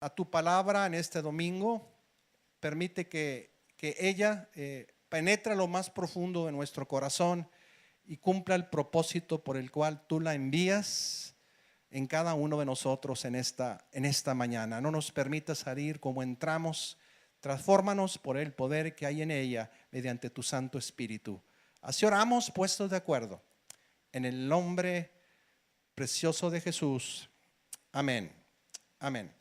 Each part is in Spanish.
a tu palabra en este domingo. Permite que ella penetre lo más profundo de nuestro corazón y cumpla el propósito por el cual tú la envías en cada uno de nosotros en esta mañana. No nos permitas salir como entramos. Transfórmanos por el poder que hay en ella mediante tu Santo Espíritu. Así oramos puestos de acuerdo. En el nombre precioso de Jesús. Amén. Amén.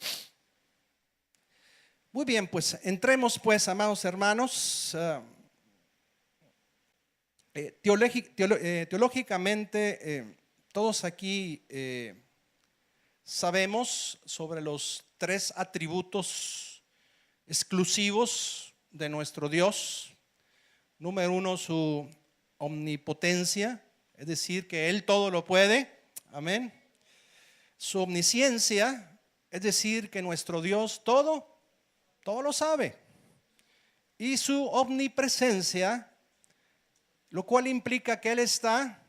Muy bien, pues entremos pues, amados hermanos. Teológicamente, todos aquí sabemos sobre los tres atributos exclusivos de nuestro Dios. Número uno, su omnipotencia, es decir, que Él todo lo puede. Amén. Su omnisciencia, es decir, que nuestro Dios todo lo sabe. Y su omnipresencia, lo cual implica que Él está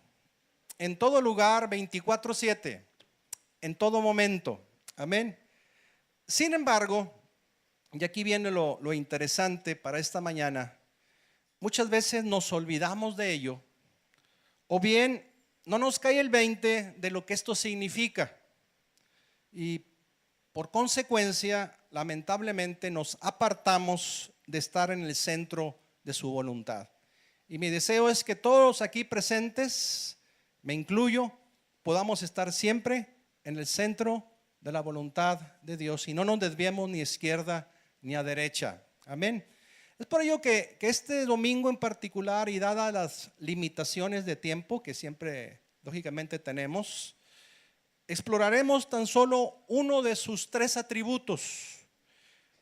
en todo lugar 24/7, en todo momento. Amén. Sin embargo, y aquí viene lo interesante para esta mañana, muchas veces nos olvidamos de ello, o bien no nos cae el 20 de lo que esto significa. Y por consecuencia, lamentablemente nos apartamos de estar en el centro de su voluntad. Y mi deseo es que todos aquí presentes, me incluyo, podamos estar siempre en el centro de la voluntad de Dios y no nos desviemos ni a izquierda ni a derecha. Amén. Es por ello que este domingo en particular, y dadas las limitaciones de tiempo que siempre lógicamente tenemos, exploraremos tan solo uno de sus tres atributos.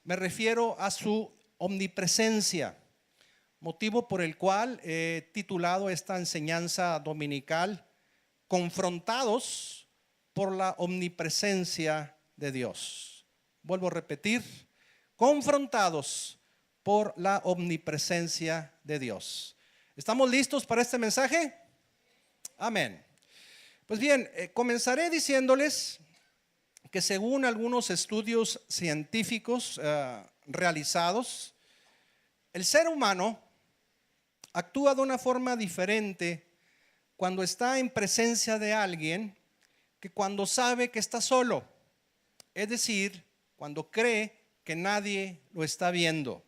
Me refiero a su omnipresencia, motivo por el cual he titulado esta enseñanza dominical Confrontados por la omnipresencia de Dios. Vuelvo a repetir, confrontados por la omnipresencia de Dios. ¿Estamos listos para este mensaje? Amén. Pues bien, comenzaré diciéndoles que según algunos estudios científicos realizados, el ser humano actúa de una forma diferente cuando está en presencia de alguien que cuando sabe que está solo. Es decir, cuando cree que nadie lo está viendo.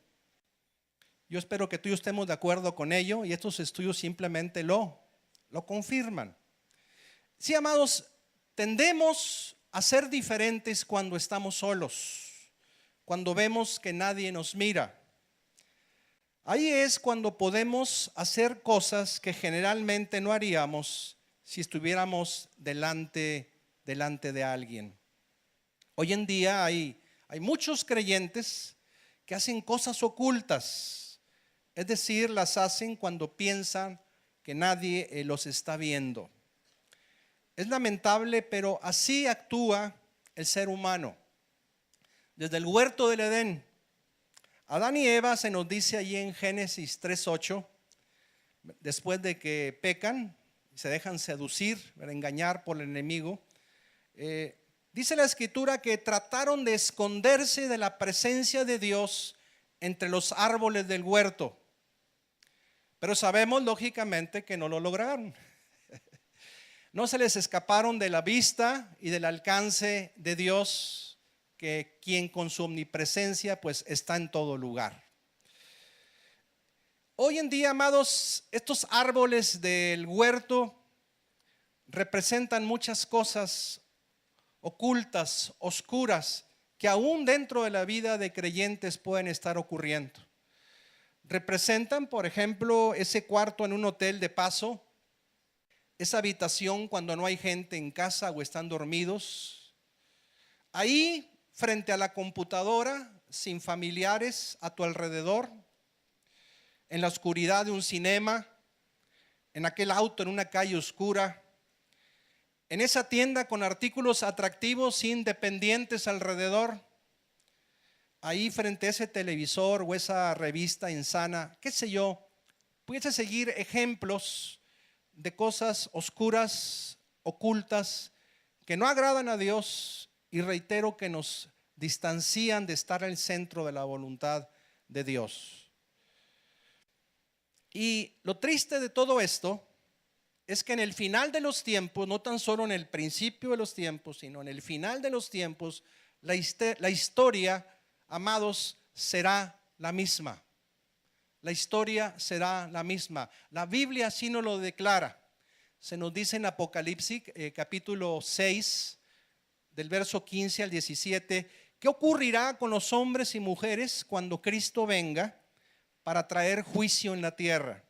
Yo espero que tú y yo estemos de acuerdo con ello, y estos estudios simplemente lo confirman. Sí, amados, tendemos a ser diferentes cuando estamos solos, cuando vemos que nadie nos mira. Ahí es cuando podemos hacer cosas que generalmente no haríamos si estuviéramos delante de alguien. Hoy en día hay muchos creyentes que hacen cosas ocultas, es decir, las hacen cuando piensan que nadie los está viendo. Es lamentable, pero así actúa el ser humano. Desde el huerto del Edén, Adán y Eva, se nos dice allí en Génesis 3:8, después de que pecan, se dejan seducir, engañar por el enemigo, dice la escritura que trataron de esconderse de la presencia de Dios entre los árboles del huerto. Pero sabemos lógicamente que no lo lograron. No se les escaparon de la vista y del alcance de Dios, que quien con su omnipresencia pues está en todo lugar. Hoy en día, amados, estos árboles del huerto representan muchas cosas ocultas, oscuras, que aún dentro de la vida de creyentes pueden estar ocurriendo. Representan, por ejemplo, ese cuarto en un hotel de paso, esa habitación cuando no hay gente en casa o están dormidos. Ahí, frente a la computadora, sin familiares a tu alrededor, en la oscuridad de un cinema, en aquel auto en una calle oscura, en esa tienda con artículos atractivos sin dependientes alrededor, ahí frente a ese televisor o esa revista insana, qué sé yo, pudiese seguir ejemplos de cosas oscuras, ocultas, que no agradan a Dios, y reitero que nos distancian de estar al centro de la voluntad de Dios. Y lo triste de todo esto es que en el final de los tiempos, no tan solo en el principio de los tiempos, sino en el final de los tiempos, la historia, amados, será la misma. La historia será la misma. La Biblia así nos lo declara. Se nos dice en Apocalipsis capítulo 6, del verso 15 al 17, ¿qué ocurrirá con los hombres y mujeres cuando Cristo venga para traer juicio en la tierra?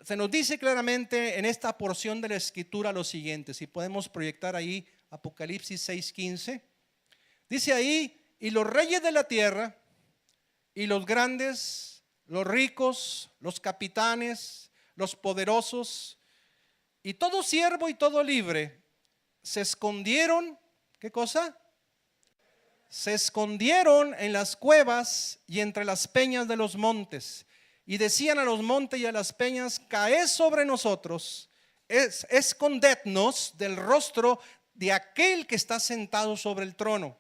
Se nos dice claramente en esta porción de la escritura lo siguiente, si podemos proyectar ahí Apocalipsis 6:15. Dice ahí, y los reyes de la tierra, y los grandes, los ricos, los capitanes, los poderosos, y todo siervo y todo libre, se escondieron, ¿qué cosa? Se escondieron en las cuevas y entre las peñas de los montes, y decían a los montes y a las peñas, caed sobre nosotros, escondednos del rostro de aquel que está sentado sobre el trono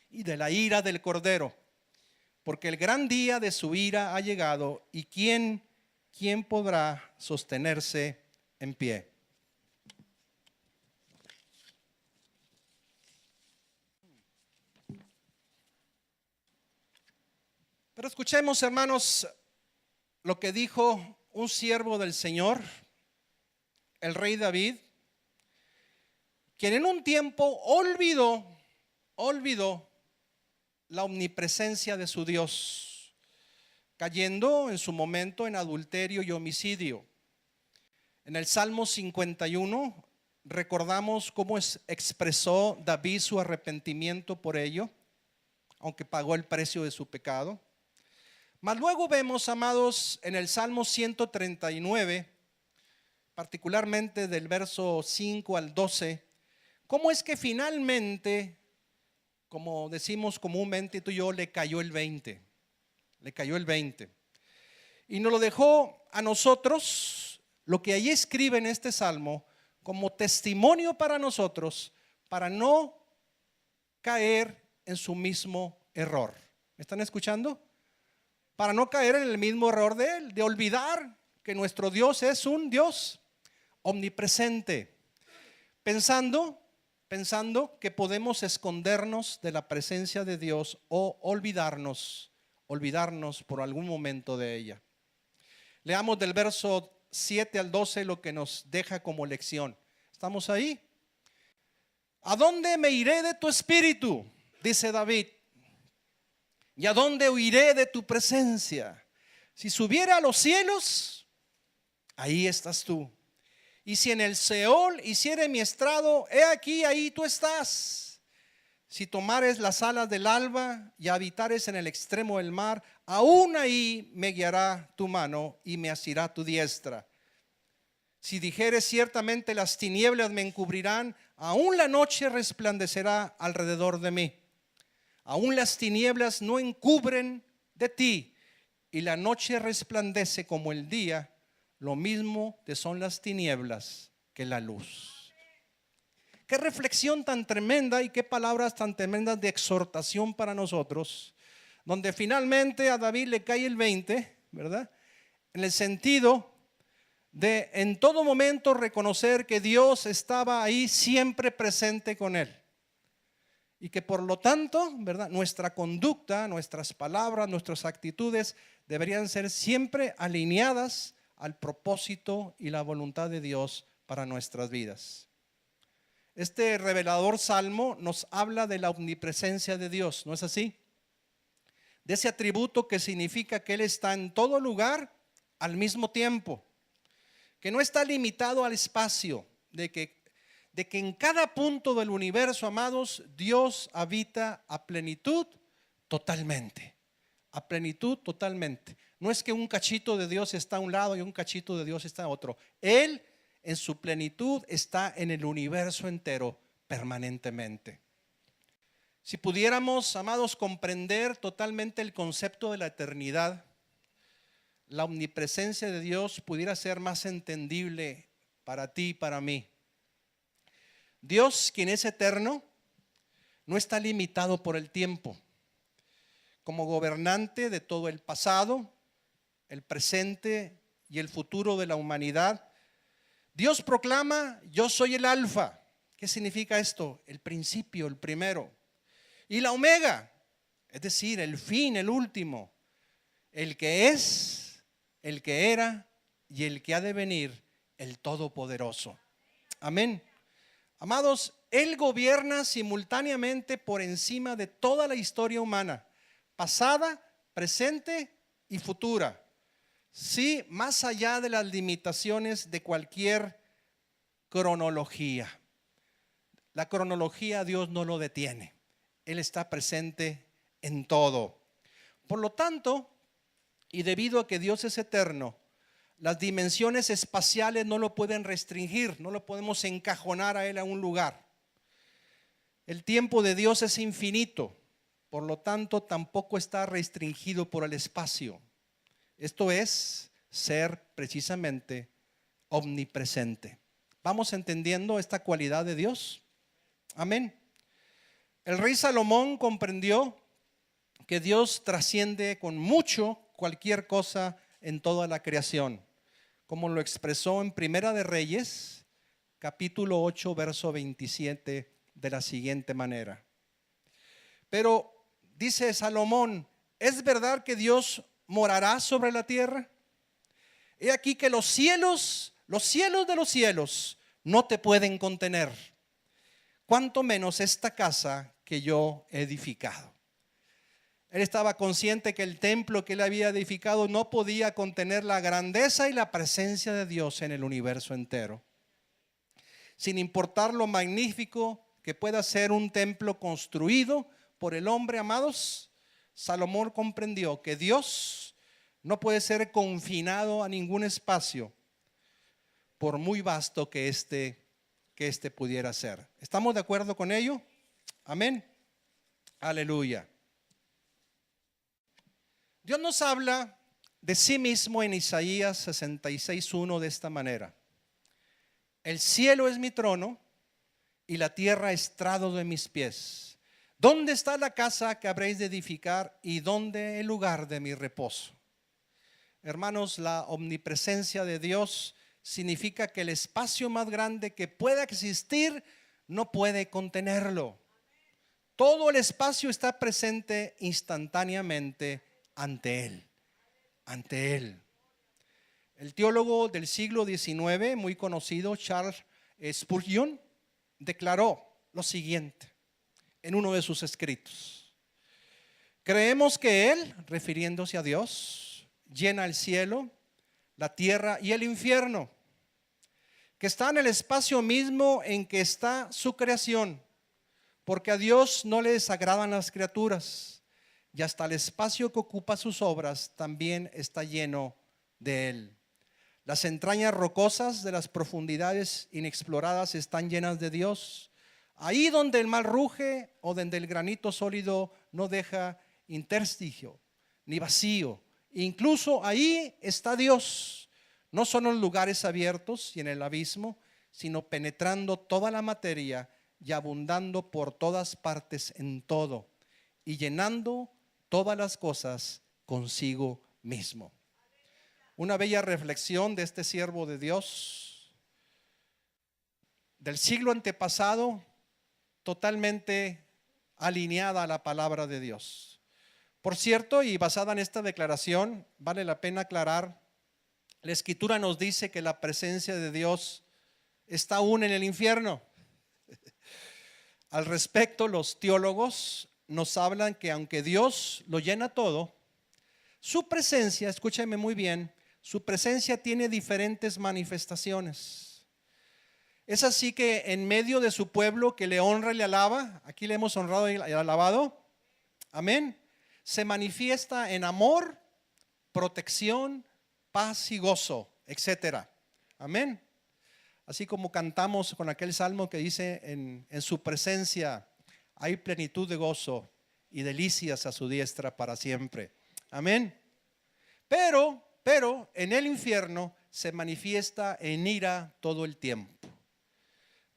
y de la ira del Cordero, porque el gran día de su ira ha llegado, y ¿quién podrá sostenerse en pie? Pero escuchemos, hermanos, lo que dijo un siervo del Señor, el rey David, quien en un tiempo olvidó la omnipresencia de su Dios, cayendo en su momento en adulterio y homicidio. En el Salmo 51 recordamos cómo expresó David su arrepentimiento por ello, aunque pagó el precio de su pecado. Mas luego vemos, amados, en el Salmo 139, particularmente del verso 5 al 12, cómo es que finalmente, como decimos comúnmente tú y yo, le cayó el 20. Le cayó el 20. Y nos lo dejó a nosotros, lo que allí escribe en este salmo, como testimonio para nosotros, para no caer en su mismo error. ¿Me están escuchando? Para no caer en el mismo error de él, de olvidar que nuestro Dios es un Dios omnipresente, pensando que podemos escondernos de la presencia de Dios o olvidarnos por algún momento de ella. Leamos del verso 7 al 12 lo que nos deja como lección. ¿Estamos ahí? ¿A dónde me iré de tu espíritu?, dice David. ¿Y a dónde huiré de tu presencia? Si subiera a los cielos, ahí estás tú. Y si en el Seol hiciere mi estrado, he aquí, ahí tú estás. Si tomares las alas del alba y habitares en el extremo del mar, aún ahí me guiará tu mano y me asirá tu diestra. Si dijeres ciertamente las tinieblas me encubrirán, aún la noche resplandecerá alrededor de mí. Aún las tinieblas no encubren de ti, y la noche resplandece como el día, lo mismo te son las tinieblas que la luz. Qué reflexión tan tremenda y qué palabras tan tremendas de exhortación para nosotros, donde finalmente a David le cae el 20, ¿verdad? En el sentido de en todo momento reconocer que Dios estaba ahí siempre presente con él. Y que por lo tanto, ¿verdad?, nuestra conducta, nuestras palabras, nuestras actitudes deberían ser siempre alineadas al propósito y la voluntad de Dios para nuestras vidas. Este revelador salmo nos habla de la omnipresencia de Dios, ¿no es así? De ese atributo que significa que Él está en todo lugar al mismo tiempo, que no está limitado al espacio, de que en cada punto del universo, amados, Dios habita a plenitud totalmente. A plenitud totalmente. No es que un cachito de Dios está a un lado y un cachito de Dios está a otro. Él en su plenitud está en el universo entero permanentemente. Si pudiéramos, amados, comprender totalmente el concepto de la eternidad, la omnipresencia de Dios pudiera ser más entendible para ti y para mí. Dios, quien es eterno, no está limitado por el tiempo. Como gobernante de todo el pasado, el presente y el futuro de la humanidad, Dios proclama: yo soy el alfa. ¿Qué significa esto? El principio, el primero. Y la omega, es decir, el fin, el último. El que es, el que era y el que ha de venir, el Todopoderoso. Amén. Amados, Él gobierna simultáneamente por encima de toda la historia humana, pasada, presente y futura. Sí, más allá de las limitaciones de cualquier cronología. La cronología Dios no lo detiene. Él está presente en todo. Por lo tanto, y debido a que Dios es eterno, las dimensiones espaciales no lo pueden restringir, no lo podemos encajonar a Él a un lugar. El tiempo de Dios es infinito, por lo tanto tampoco está restringido por el espacio. Esto es ser precisamente omnipresente. ¿Vamos entendiendo esta cualidad de Dios? Amén. El rey Salomón comprendió que Dios trasciende con mucho cualquier cosa en toda la creación, como lo expresó en Primera de Reyes, capítulo 8, verso 27, de la siguiente manera. Pero dice Salomón: ¿es verdad que Dios morará sobre la tierra? He aquí que los cielos de los cielos no te pueden contener, cuanto menos esta casa que yo he edificado. Él estaba consciente que el templo que él había edificado no podía contener la grandeza y la presencia de Dios en el universo entero. Sin importar lo magnífico que pueda ser un templo construido por el hombre, amados, Salomón comprendió que Dios no puede ser confinado a ningún espacio, por muy vasto que éste pudiera ser. ¿Estamos de acuerdo con ello? Amén. Aleluya. Dios nos habla de sí mismo en Isaías 66:1 de esta manera: el cielo es mi trono y la tierra estrado de mis pies. ¿Dónde está la casa que habréis de edificar y dónde el lugar de mi reposo? Hermanos, la omnipresencia de Dios significa que el espacio más grande que pueda existir no puede contenerlo. Todo el espacio está presente instantáneamente ante Él. El teólogo del siglo XIX, muy conocido, Charles Spurgeon, declaró lo siguiente en uno de sus escritos: creemos que Él, refiriéndose a Dios, llena el cielo, la tierra y el infierno, que está en el espacio mismo en que está su creación, porque a Dios no le desagradan las criaturas, y hasta el espacio que ocupa sus obras también está lleno de Él. Las entrañas rocosas de las profundidades inexploradas están llenas de Dios. Ahí donde el mar ruge o donde el granito sólido no deja interstigio ni vacío, incluso ahí está Dios, no solo en lugares abiertos y en el abismo, sino penetrando toda la materia y abundando por todas partes en todo y llenando todas las cosas consigo mismo. Una bella reflexión de este siervo de Dios del siglo antepasado, totalmente alineada a la palabra de Dios. Por cierto, y basada en esta declaración, vale la pena aclarar, la Escritura nos dice que la presencia de Dios está aún en el infierno. Al respecto, los teólogos nos hablan que aunque Dios lo llena todo, su presencia, escúchame muy bien, su presencia tiene diferentes manifestaciones. Es así que en medio de su pueblo que le honra y le alaba, aquí le hemos honrado y alabado, amén, se manifiesta en amor, protección, paz y gozo, etcétera. Amén. Así como cantamos con aquel salmo que dice: en su presencia hay plenitud de gozo y delicias a su diestra para siempre. Amén. Pero en el infierno se manifiesta en ira todo el tiempo,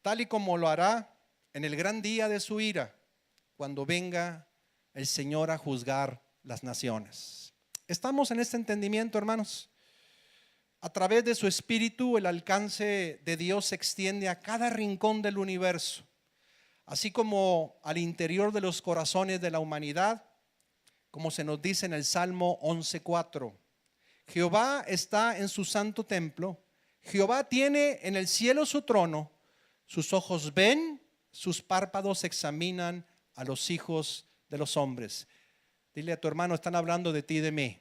tal y como lo hará en el gran día de su ira, cuando venga el Señor a juzgar las naciones. ¿Estamos en este entendimiento, hermanos? A través de su Espíritu, el alcance de Dios se extiende a cada rincón del universo, así como al interior de los corazones de la humanidad, como se nos dice en el Salmo 11:4. Jehová está en su santo templo, Jehová tiene en el cielo su trono, sus ojos ven, sus párpados examinan a los hijos de los hombres. Dile a tu hermano, están hablando de ti y de mí.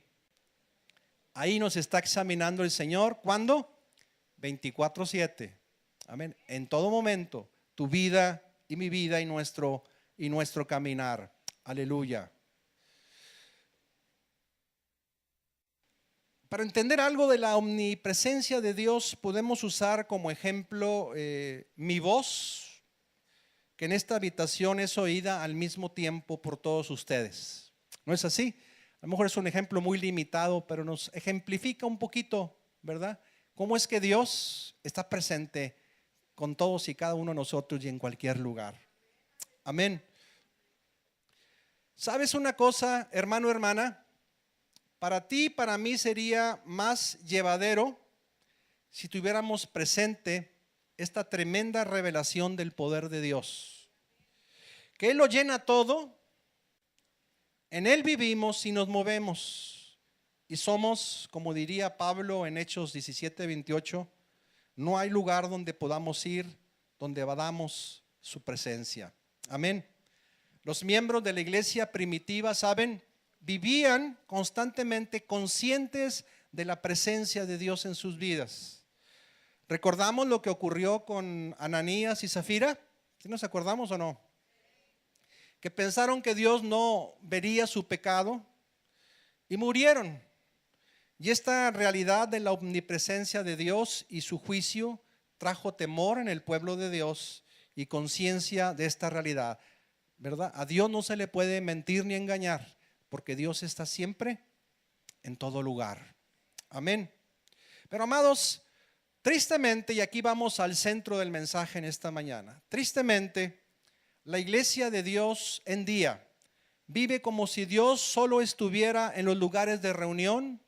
Ahí nos está examinando el Señor. ¿Cuándo? 24/7. Amén. En todo momento, tu vida y mi vida y nuestro caminar. Aleluya. Para entender algo de la omnipresencia de Dios, podemos usar como ejemplo mi voz, que en esta habitación es oída al mismo tiempo por todos ustedes. ¿No es así? A lo mejor es un ejemplo muy limitado, pero nos ejemplifica un poquito, ¿verdad? Cómo es que Dios está presente con todos y cada uno de nosotros y en cualquier lugar. Amén. ¿Sabes una cosa, hermano, hermana? Para ti y para mí sería más llevadero si tuviéramos presente esta tremenda revelación del poder de Dios, que Él lo llena todo. En Él vivimos y nos movemos y somos, como diría Pablo en Hechos 17:28, no hay lugar donde podamos ir donde evadamos su presencia. Amén. Los miembros de la iglesia primitiva, ¿saben? Vivían constantemente conscientes de la presencia de Dios en sus vidas. ¿Recordamos lo que ocurrió con Ananías y Zafira? ¿Sí nos acordamos o no? Que pensaron que Dios no vería su pecado y murieron. Y esta realidad de la omnipresencia de Dios y su juicio trajo temor en el pueblo de Dios y conciencia de esta realidad, ¿verdad? A Dios no se le puede mentir ni engañar, porque Dios está siempre en todo lugar. Amén. Pero amados, tristemente, y aquí vamos al centro del mensaje en esta mañana, tristemente, la iglesia de Dios en día vive como si Dios solo estuviera en los lugares de reunión,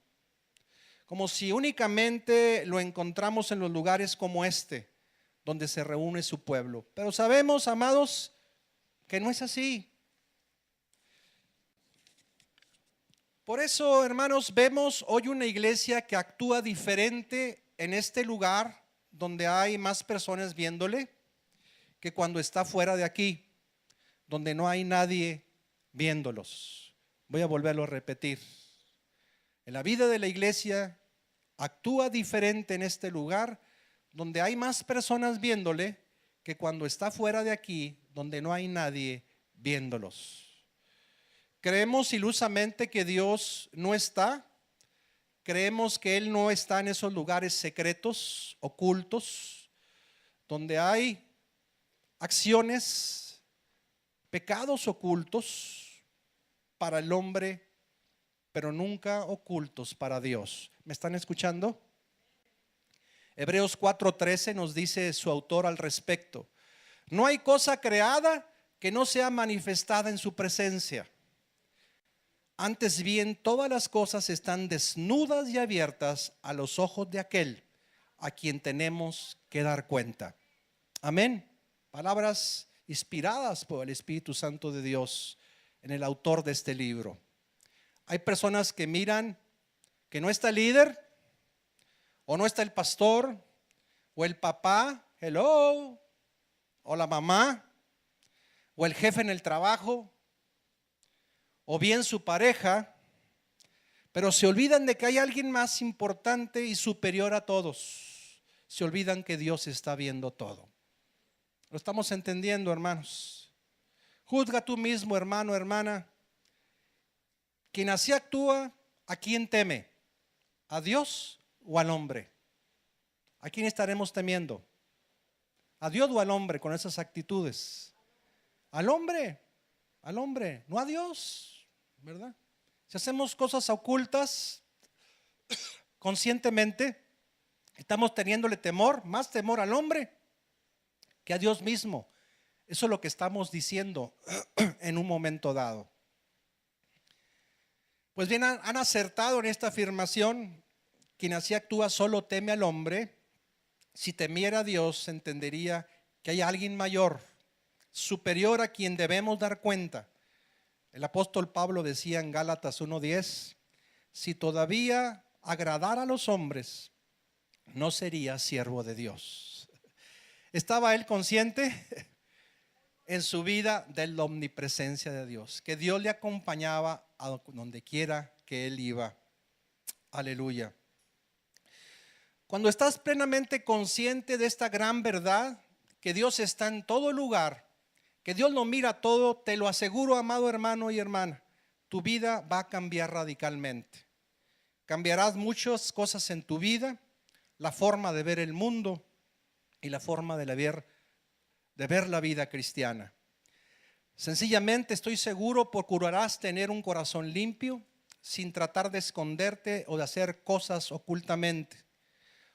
como si únicamente lo encontramos en los lugares como este, donde se reúne su pueblo. Pero sabemos, amados, que no es así. Por eso, hermanos, vemos hoy una iglesia que actúa diferente en este lugar donde hay más personas viéndole que cuando está fuera de aquí, donde no hay nadie viéndolos. Voy a volverlo a repetir. En la vida de la iglesia actúa diferente en este lugar donde hay más personas viéndole que cuando está fuera de aquí, donde no hay nadie viéndolos. Creemos ilusamente que Dios no está. Creemos que Él no está en esos lugares secretos, ocultos, donde hay acciones, pecados ocultos para el hombre, pero nunca ocultos para Dios. ¿Me están escuchando? Hebreos 4:13 nos dice su autor al respecto: no hay cosa creada que no sea manifestada en su presencia. Antes bien, todas las cosas están desnudas y abiertas a los ojos de aquel a quien tenemos que dar cuenta. Amén. Palabras inspiradas por el Espíritu Santo de Dios en el autor de este libro. Hay personas que miran que no está el líder, o no está el pastor, o el papá, hello, o la mamá, o el jefe en el trabajo, o bien su pareja, pero se olvidan de que hay alguien más importante y superior a todos. Se olvidan que Dios está viendo todo. ¿Lo estamos entendiendo, hermanos? Juzga tú mismo, hermano, hermana. Quien así actúa, ¿a quién teme? ¿A Dios o al hombre? ¿A quién estaremos temiendo? ¿A Dios o al hombre con esas actitudes? Al hombre, no a Dios, ¿verdad? Si hacemos cosas ocultas conscientemente, estamos teniéndole temor, más temor al hombre que a Dios mismo. Eso es lo que estamos diciendo en un momento dado. Pues bien, han acertado en esta afirmación. Quien así actúa solo teme al hombre. Si temiera a Dios, entendería que hay alguien mayor, superior a quien debemos dar cuenta. El apóstol Pablo decía en Gálatas 1:10, si todavía agradara a los hombres, no sería siervo de Dios. ¿Estaba él consciente en su vida de la omnipresencia de Dios? Que Dios le acompañaba a donde quiera que él iba. Aleluya. Cuando estás plenamente consciente de esta gran verdad, que Dios está en todo lugar, que Dios lo mira todo, te lo aseguro, amado hermano y hermana, tu vida va a cambiar radicalmente. Cambiarás muchas cosas en tu vida, la forma de ver el mundo y la forma de ver la vida cristiana. Sencillamente estoy seguro procurarás tener un corazón limpio, sin tratar de esconderte o de hacer cosas ocultamente,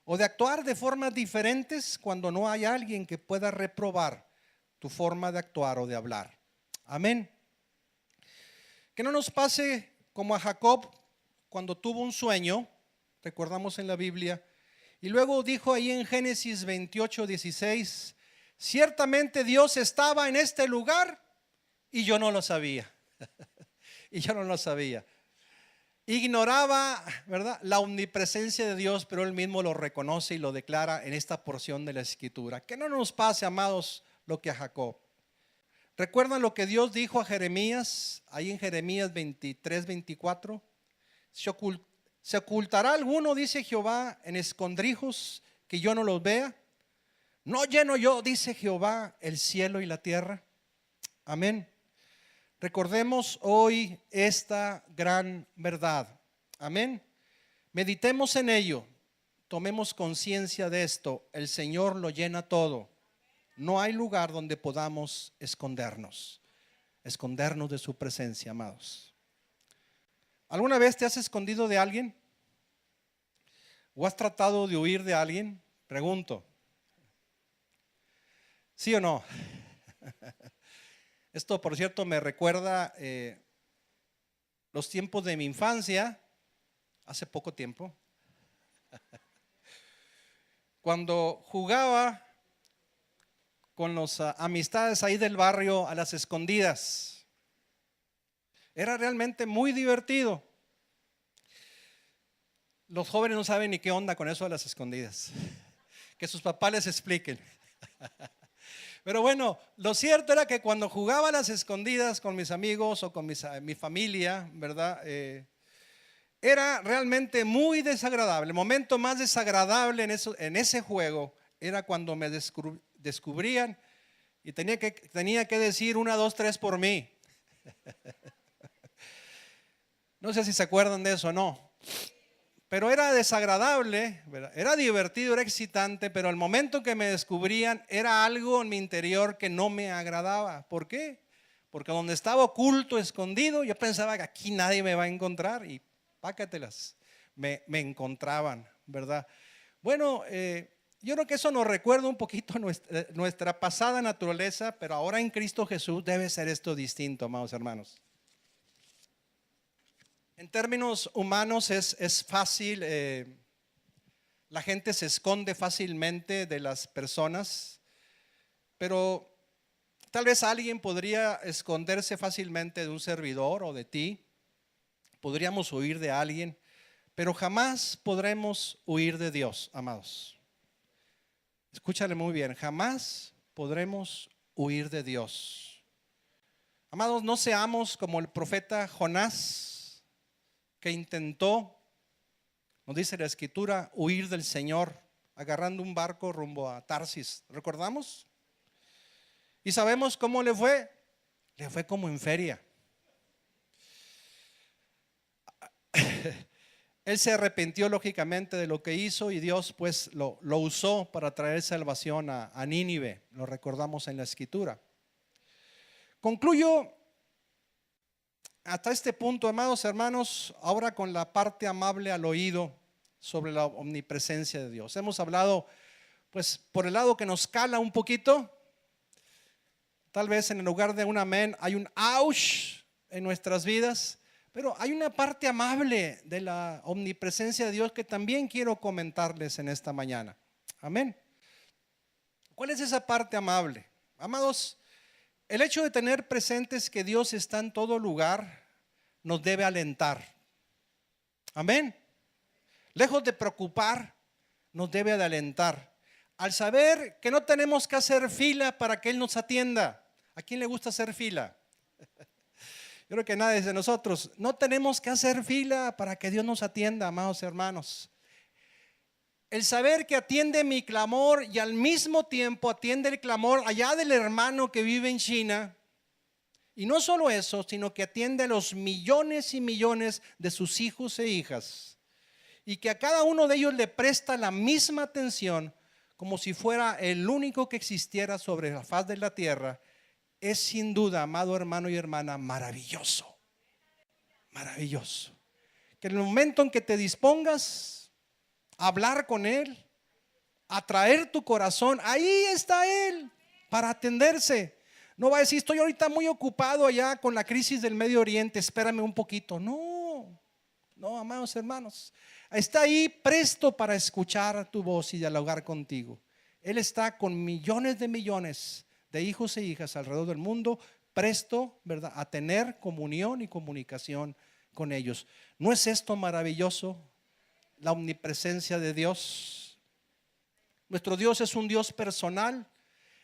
o de actuar de formas diferentes cuando no hay alguien que pueda reprobar tu forma de actuar o de hablar. Amén. Que no nos pase como a Jacob cuando tuvo un sueño, recordamos en la Biblia, y luego dijo ahí en Génesis 28:16, ciertamente Dios estaba en este lugar y yo no lo sabía. Y yo no lo sabía. Ignoraba, ¿verdad?, la omnipresencia de Dios, pero él mismo lo reconoce y lo declara en esta porción de la Escritura. Que no nos pase, amados, lo que a Jacob. ¿Recuerdan lo que Dios dijo a Jeremías? Ahí en Jeremías 23:24. ¿Se ocultará alguno, dice Jehová, en escondrijos que yo no los vea? ¿No lleno yo, dice Jehová, el cielo y la tierra? Amén. Recordemos hoy esta gran verdad. Amén. Meditemos en ello. Tomemos conciencia de esto. El Señor lo llena todo. No hay lugar donde podamos escondernos de su presencia, amados. ¿Alguna vez te has escondido de alguien? ¿O has tratado de huir de alguien? Pregunto. ¿Sí o no? Esto, por cierto, me recuerda los tiempos de mi infancia, hace poco tiempo, cuando jugaba con las amistades ahí del barrio a las escondidas. Era realmente muy divertido. Los jóvenes no saben ni qué onda con eso de las escondidas. Que sus papás les expliquen. Pero bueno, lo cierto era que cuando jugaba a las escondidas con mis amigos o con mi familia, ¿verdad? Era realmente muy desagradable. El momento más desagradable en ese juego era cuando me descubrían y tenía que decir 1, 2, 3 por mí. No sé si se acuerdan de eso o no. Pero era desagradable, ¿verdad? Era divertido, era excitante, pero al momento que me descubrían era algo en mi interior que no me agradaba. ¿Por qué? Porque donde estaba oculto, escondido, yo pensaba que aquí nadie me va a encontrar y pácatelas, me encontraban, ¿verdad? Bueno, yo creo que eso nos recuerda un poquito nuestra pasada naturaleza, pero ahora en Cristo Jesús debe ser esto distinto, amados hermanos. En términos humanos es fácil, la gente se esconde fácilmente de las personas, pero tal vez alguien podría esconderse fácilmente de un servidor o de ti. Podríamos huir de alguien, pero jamás podremos huir de Dios, amados. Escúchale muy bien, jamás podremos huir de Dios. Amados, no seamos como el profeta Jonás, que intentó, nos dice la Escritura, huir del Señor, agarrando un barco rumbo a Tarsis. ¿Recordamos? Y sabemos cómo le fue. Le fue como en feria. Él se arrepintió lógicamente de lo que hizo y Dios pues lo usó para traer salvación a Nínive. Lo recordamos en la Escritura. Concluyo hasta este punto, amados hermanos, ahora con la parte amable al oído sobre la omnipresencia de Dios. Hemos hablado pues por el lado que nos cala un poquito, Tal vez en el lugar de un amén hay un ouch en nuestras vidas, pero hay una parte amable de la omnipresencia de Dios que también quiero comentarles en esta mañana. Amén. ¿Cuál es esa parte amable? Amados, el hecho de tener presentes que Dios está en todo lugar nos debe alentar. Amén. Lejos de preocupar, nos debe de alentar. Al saber que no tenemos que hacer fila para que Él nos atienda. ¿A quién le gusta hacer fila? Yo creo que nadie de nosotros. No tenemos que hacer fila para que Dios nos atienda, amados hermanos. El saber que atiende mi clamor y al mismo tiempo atiende el clamor allá del hermano que vive en China. Y no solo eso, sino que atiende a los millones y millones de sus hijos e hijas. Y que a cada uno de ellos le presta la misma atención como si fuera el único que existiera sobre la faz de la tierra. Es sin duda, amado hermano y hermana, maravilloso. Maravilloso. Que en el momento en que te dispongas a hablar con Él, a traer tu corazón, ahí está Él para atenderse. No va a decir, estoy ahorita muy ocupado allá con la crisis del Medio Oriente, espérame un poquito. No, no, amados hermanos. Está ahí presto para escuchar tu voz y dialogar contigo. Él está con millones de hijos e hijas alrededor del mundo, presto, ¿verdad?, a tener comunión y comunicación con ellos. ¿No es esto maravilloso? La omnipresencia de Dios. Nuestro Dios es un Dios personal.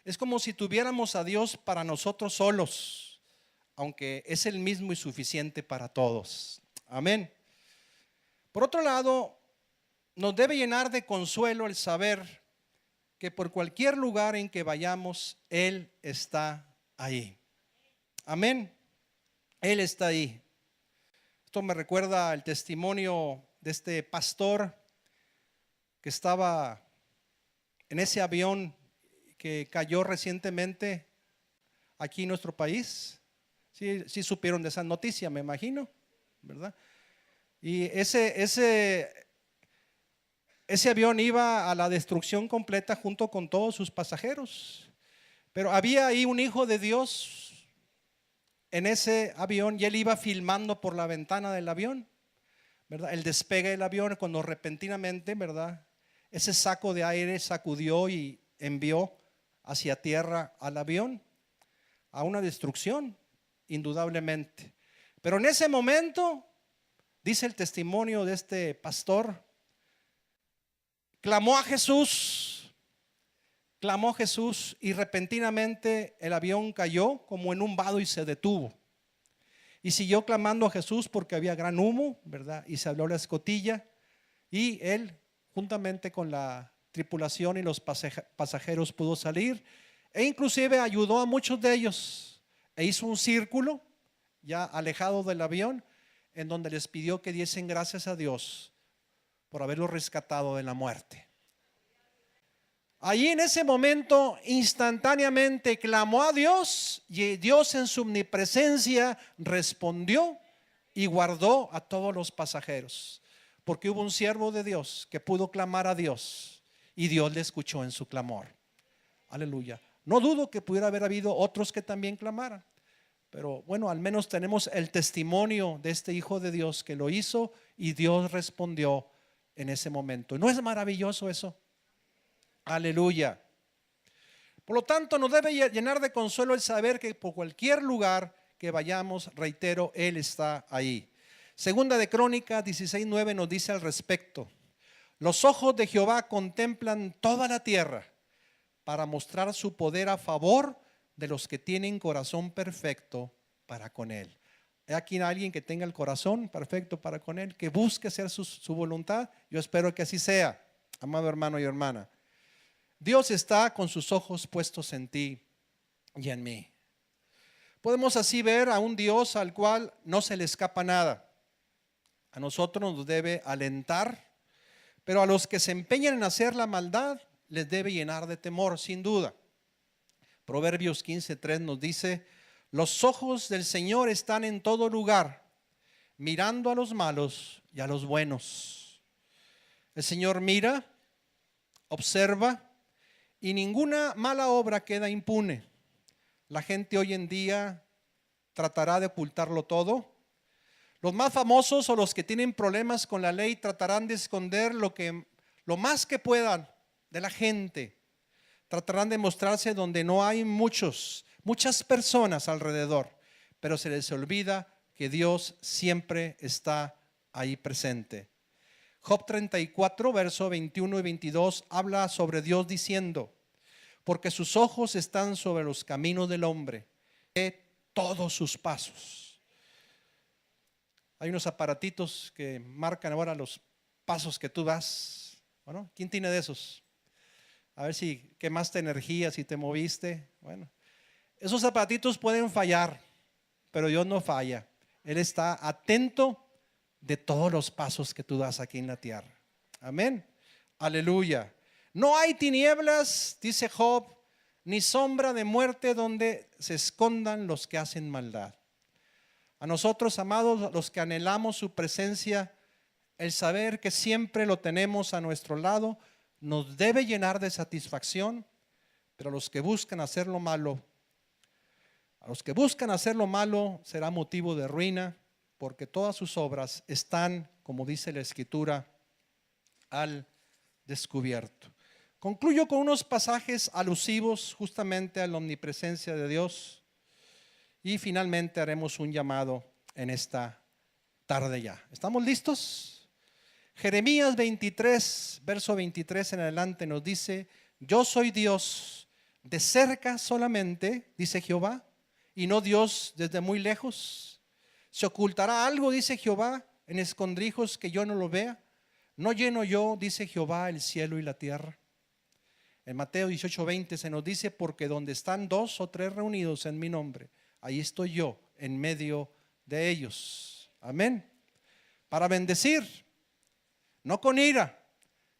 Es como si tuviéramos a Dios para nosotros solos, aunque es el mismo y suficiente para todos. Amén. Por otro lado, nos debe llenar de consuelo el saber que por cualquier lugar en que vayamos, Él está ahí. Amén. Él está ahí. Esto me recuerda el testimonio de este pastor que estaba en ese avión que cayó recientemente aquí en nuestro país. Sí supieron de esa noticia, me imagino, ¿verdad? Y ese avión iba a la destrucción completa junto con todos sus pasajeros. Pero había ahí un hijo de Dios en ese avión y él iba filmando por la ventana del avión, ¿verdad? El despegue del avión, cuando repentinamente, ¿verdad?, ese saco de aire sacudió y envió hacia tierra al avión a una destrucción, indudablemente. Pero en ese momento, dice el testimonio de este pastor, clamó a Jesús y repentinamente el avión cayó como en un vado y se detuvo. Y siguió clamando a Jesús porque había gran humo, ¿verdad? Y se abrió la escotilla y él, juntamente con la tripulación y los pasajeros, pudo salir e inclusive ayudó a muchos de ellos e hizo un círculo ya alejado del avión en donde les pidió que diesen gracias a Dios por haberlo rescatado de la muerte. Allí en ese momento instantáneamente clamó a Dios y Dios en su omnipresencia respondió y guardó a todos los pasajeros, porque hubo un siervo de Dios que pudo clamar a Dios y Dios le escuchó en su clamor. Aleluya. No dudo que pudiera haber habido otros que también clamaran, pero bueno, al menos tenemos el testimonio de este hijo de Dios que lo hizo y Dios respondió en ese momento. ¿No es maravilloso eso? Aleluya. Por lo tanto, nos debe llenar de consuelo el saber que por cualquier lugar que vayamos, reitero, Él está ahí. Segunda de Crónicas 16:9 nos dice al respecto: los ojos de Jehová contemplan toda la tierra para mostrar su poder a favor de los que tienen corazón perfecto para con Él. ¿Hay aquí alguien que tenga el corazón perfecto para con Él, que busque hacer su voluntad? Yo espero que así sea, amado hermano y hermana. Dios está con sus ojos puestos en ti y en mí. Podemos así ver a un Dios al cual no se le escapa nada. A nosotros nos debe alentar, pero a los que se empeñan en hacer la maldad les debe llenar de temor, sin duda. Proverbios 15:3 nos dice: los ojos del Señor están en todo lugar, mirando a los malos y a los buenos. El Señor mira, observa, y ninguna mala obra queda impune. La gente hoy en día tratará de ocultarlo todo. Los más famosos o los que tienen problemas con la ley tratarán de esconder lo más que puedan de la gente. Tratarán de mostrarse donde no hay muchas personas alrededor, pero se les olvida que Dios siempre está ahí presente. Job 34, verso 21 y 22 habla sobre Dios diciendo: porque sus ojos están sobre los caminos del hombre, ve todos sus pasos. Hay unos aparatitos que marcan ahora los pasos que tú das. Bueno, ¿quién tiene de esos? A ver si quemaste energía, si te moviste. Bueno, esos aparatitos pueden fallar, pero Dios no falla. Él está atento de todos los pasos que tú das aquí en la tierra. Amén. Aleluya. No hay tinieblas, dice Job, ni sombra de muerte donde se escondan los que hacen maldad. A nosotros, amados, los que anhelamos su presencia, el saber que siempre lo tenemos a nuestro lado nos debe llenar de satisfacción. Pero a los que buscan hacer lo malo, será motivo de ruina, porque todas sus obras están, como dice la Escritura, al descubierto. Concluyo con unos pasajes alusivos justamente a la omnipresencia de Dios y finalmente haremos un llamado en esta tarde ya. ¿Estamos listos? Jeremías 23, verso 23 en adelante nos dice: yo soy Dios de cerca solamente, dice Jehová, y no Dios desde muy lejos. ¿Se ocultará algo, dice Jehová, en escondrijos que yo no lo vea? ¿No lleno yo, dice Jehová, el cielo y la tierra? En Mateo 18:20 se nos dice: porque donde están 2 o 3 reunidos en mi nombre, ahí estoy yo en medio de ellos. Amén. Para bendecir, no con ira,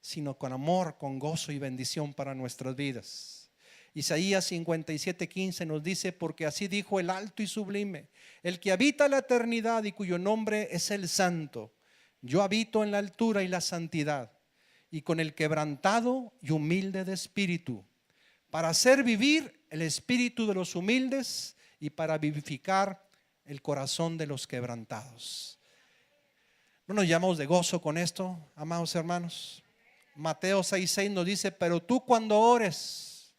sino con amor, con gozo y bendición para nuestras vidas. Isaías 57:15 nos dice: porque así dijo el alto y sublime, el que habita la eternidad y cuyo nombre es el Santo. Yo habito en la altura y la santidad, y con el quebrantado y humilde de espíritu, para hacer vivir el espíritu de los humildes y para vivificar el corazón de los quebrantados. ¿No nos llamamos de gozo con esto, amados hermanos? Mateo 6:6 nos dice: pero tú cuando ores,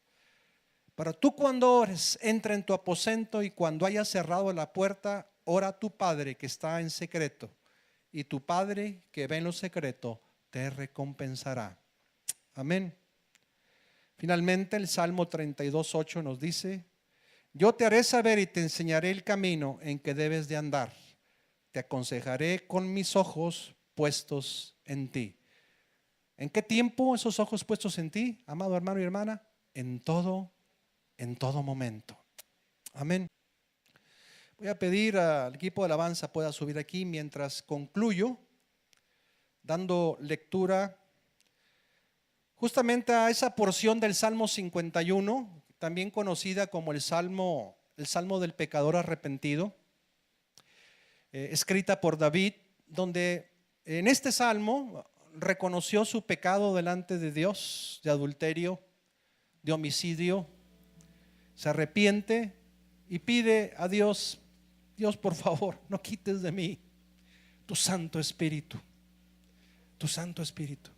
entra en tu aposento, y cuando hayas cerrado la puerta, ora a tu Padre que está en secreto, y tu Padre que ve en lo secreto te recompensará. Amén. Finalmente el Salmo 32:8 nos dice: yo te haré saber y te enseñaré el camino en que debes de andar. Te aconsejaré con mis ojos puestos en ti. ¿En qué tiempo esos ojos puestos en ti, amado hermano y hermana? En todo momento. Amén. Voy a pedir al equipo de alabanza pueda subir aquí mientras concluyo dando lectura justamente a esa porción del Salmo 51, también conocida como el Salmo del pecador arrepentido, escrita por David, donde en este salmo reconoció su pecado delante de Dios, de adulterio, de homicidio. Se arrepiente y pide a Dios: Dios, por favor, no quites de mí tu Santo Espíritu. Tu Santo Espíritu.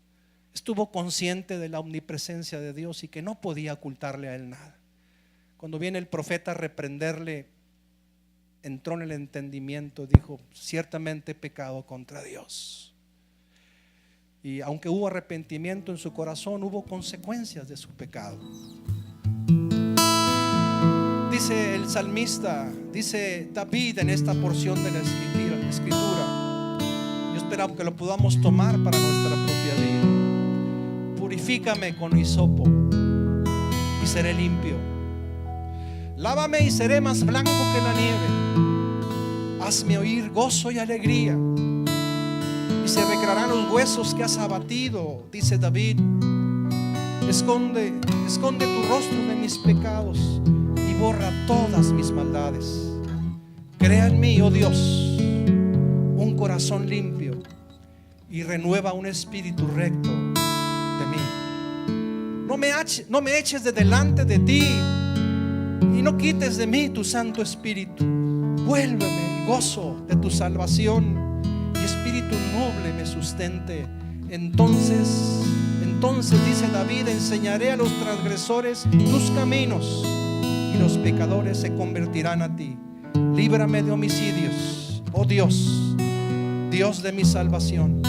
Estuvo consciente de la omnipresencia de Dios y que no podía ocultarle a él nada. Cuando viene el profeta a reprenderle, entró en el entendimiento, dijo: ciertamente he pecado contra Dios. Y aunque hubo arrepentimiento en su corazón, hubo consecuencias de su pecado. Dice el salmista, dice David en esta porción de la escritura, yo espero que lo podamos tomar para nuestra propia vida. Purifícame con hisopo y seré limpio. Lávame y seré más blanco que la nieve. Hazme oír gozo y alegría, y se recrearán los huesos que has abatido. Dice David: esconde tu rostro de mis pecados y borra todas mis maldades. Crea en mí, oh Dios, un corazón limpio, y renueva un espíritu recto de mí. No me eches de delante de ti y no quites de mí tu Santo Espíritu. Vuélveme el gozo de tu salvación y espíritu noble me sustente. Entonces dice David, enseñaré a los transgresores tus caminos y los pecadores se convertirán a ti. Líbrame de homicidios, oh Dios, Dios de mi salvación.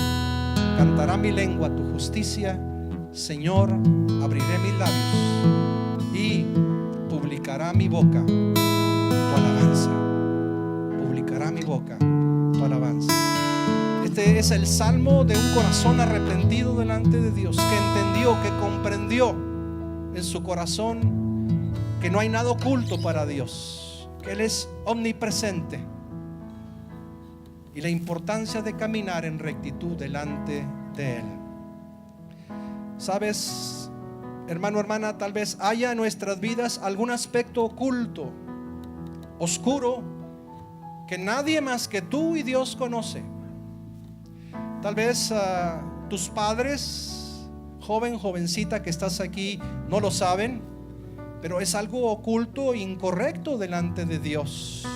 Cantará mi lengua tu justicia, Señor, abriré mis labios y publicará mi boca tu alabanza. Publicará mi boca tu alabanza. Este es el salmo de un corazón arrepentido delante de Dios, que entendió, que comprendió en su corazón que no hay nada oculto para Dios, que Él es omnipresente, y la importancia de caminar en rectitud delante de Él. Sabes, hermano, hermana, tal vez haya en nuestras vidas algún aspecto oculto, oscuro, que nadie más que tú y Dios conoce. Tal vez tus padres, joven, jovencita que estás aquí, no lo saben, pero es algo oculto e incorrecto delante de Dios.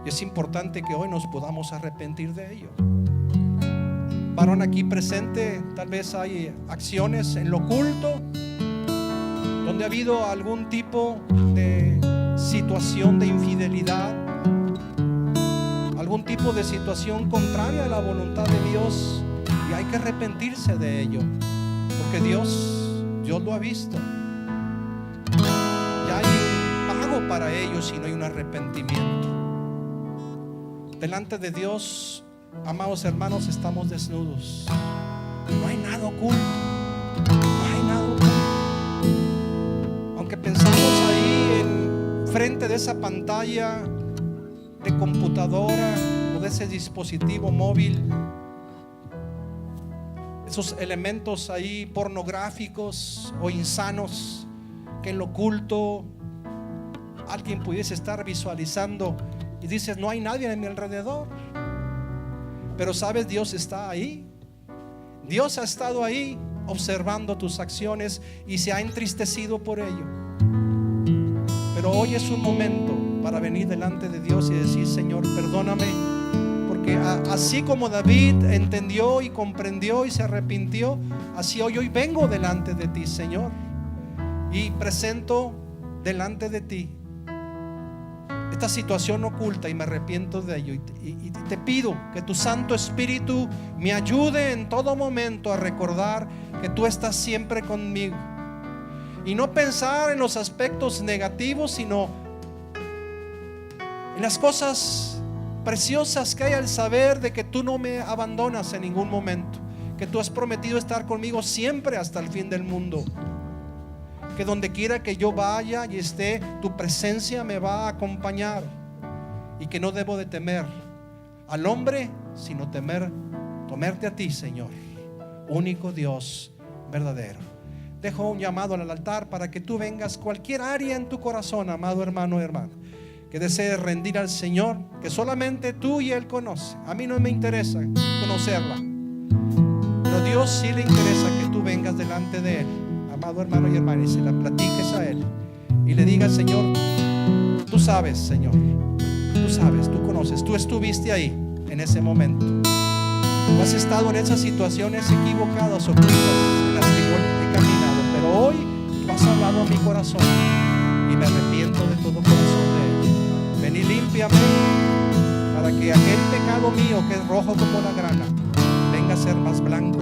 Y es importante que hoy nos podamos arrepentir de ello. Varón aquí presente, tal vez hay acciones en lo oculto donde ha habido algún tipo de situación de infidelidad, algún tipo de situación contraria a la voluntad de Dios, y hay que arrepentirse de ello, porque Dios lo ha visto. Ya hay un pago para ello si no hay un arrepentimiento. Delante de Dios, amados hermanos, estamos desnudos. No hay nada oculto. No hay nada oculto. Aunque pensamos ahí en frente de esa pantalla de computadora o de ese dispositivo móvil, esos elementos ahí pornográficos o insanos que en lo oculto alguien pudiese estar visualizando, y dices, no hay nadie a mi alrededor. Pero sabes, Dios está ahí. Dios ha estado ahí observando tus acciones y se ha entristecido por ello. Pero hoy es un momento para venir delante de Dios y decir, Señor, perdóname, porque así como David entendió y comprendió y se arrepintió, así hoy vengo delante de ti, Señor, y presento delante de ti esta situación oculta y me arrepiento de ello, y te pido que tu Santo Espíritu me ayude en todo momento a recordar que tú estás siempre conmigo, y no pensar en los aspectos negativos, sino en las cosas preciosas que hay al saber de que tú no me abandonas en ningún momento, que tú has prometido estar conmigo siempre hasta el fin del mundo, que donde quiera que yo vaya y esté, tu presencia me va a acompañar, y que no debo de temer al hombre, sino temerte a ti, Señor, único Dios verdadero. Dejo un llamado al altar para que tú vengas, cualquier área en tu corazón, amado hermano y hermana, que desees rendir al Señor, que solamente tú y Él conoce. A mí no me interesa conocerla, pero Dios sí le interesa que tú vengas delante de Él, amado hermano y hermana, y se la platiques a Él y le digas, Señor, tú sabes, Señor, tú sabes, tú conoces, tú estuviste ahí en ese momento, tú has estado en esas situaciones equivocadas, ocultas, en las que yo he caminado, pero hoy tú has hablado a mi corazón y me arrepiento de todo corazón de Él. Ven y límpiame para que aquel pecado mío que es rojo como la grana venga a ser más blanco